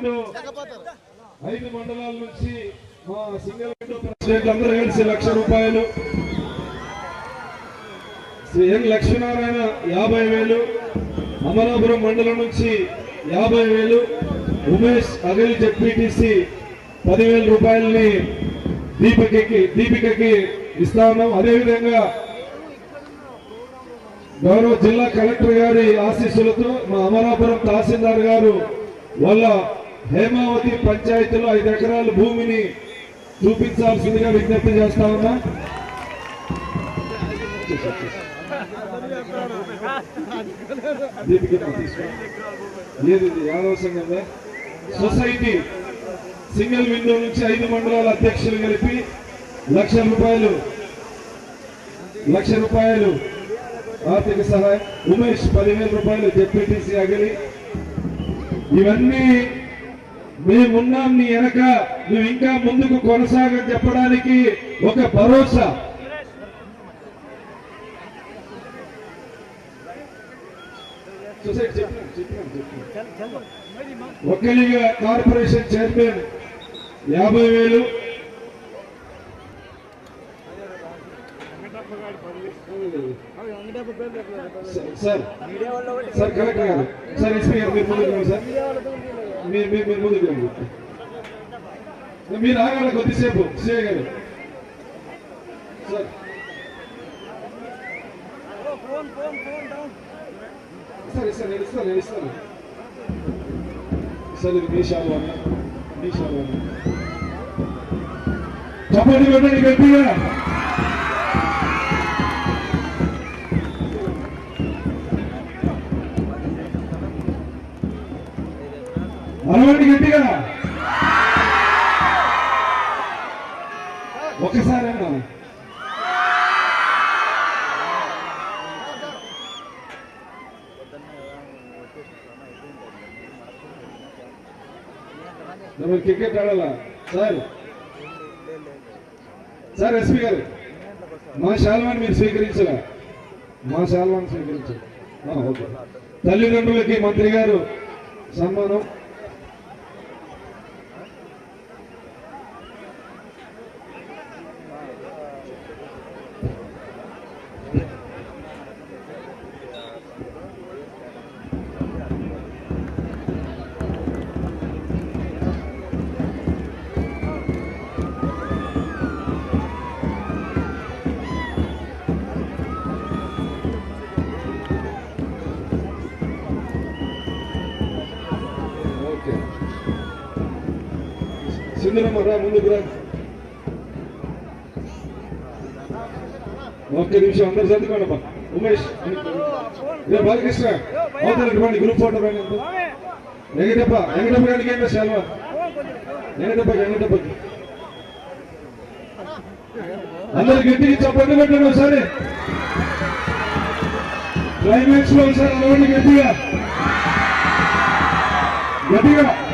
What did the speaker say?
Window 5 మండలాల నుంచి మా సింగిల్ విండో ప్రెసిడెంట్ అందరూ కలిసి ₹1,00,000, శ్రీ ఎన్ లక్ష్మీనారాయణ 50,000, అమలాపురం మండలం నుంచి 50,000, ఉమేష్ అగల్ జెడ్పీటీసీ ₹10,000 దీపికకి ఇస్తా ఉన్నాం. అదేవిధంగా గౌరవ జిల్లా కలెక్టర్ గారి ఆశీస్సులతో మా అమలాపురం తహసీల్దార్ గారు వాళ్ళ హేమావతి పంచాయతీలో 5 ఎకరాల భూమిని చూపించాల్సిందిగా విజ్ఞప్తి చేస్తా ఉన్నా. యాదవ సంఘం సొసైటీ సింగిల్ విండో నుంచి 5 మండలాల అధ్యక్షులు కలిపి ₹1,00,000 ఆర్థిక సహాయం. ఉమేష్ ₹10,000 జెడ్పీటీసీ అగలి. ఇవన్నీ మేమున్నాం నీ వెనక, నువ్వు ఇంకా ముందుకు కొనసాగని చెప్పడానికి ఒక భరోసా. Vokkaliga corporation chairman 50,000. Sir collector గారు, సార్ ఎస్పీ గారు మీరు ముందుకు రండి. సార్ మీరు ముందుకు రండి. మీరు ఆగాలి కొద్దిసేపు. సిఐ గారు సార్ సార్ నేను ఇస్తాను. సార్ ఇది మీ షాల్వాని చప్పటి పెట్టండి గట్టిగా. అరవండి గట్టిగా ఒకసారి అన్నా. క్రికెట్ ఆడాలా సార్ ఎస్పీ గారు మా శాల్వాన్ని మీరు స్వీకరించగా ఓకే. తల్లిదండ్రులకి మంత్రి గారు సన్మానం. సింధురమ్మరా ముందుకు రా. ఒక్క నిమిషం అందరు చదువుకోండి. ఉమేష్ బాలకృష్ణ అవుతారండి గ్రూప్ ఫోటో పైన వెంకటప్ప గారికి ఏంటో సెలవు. వెంకటప్పకి అందరు గట్టికి చప్పట్లు పెట్టండి. ఒకసారి క్లైమాక్స్ లో ఒకసారి గట్టిగా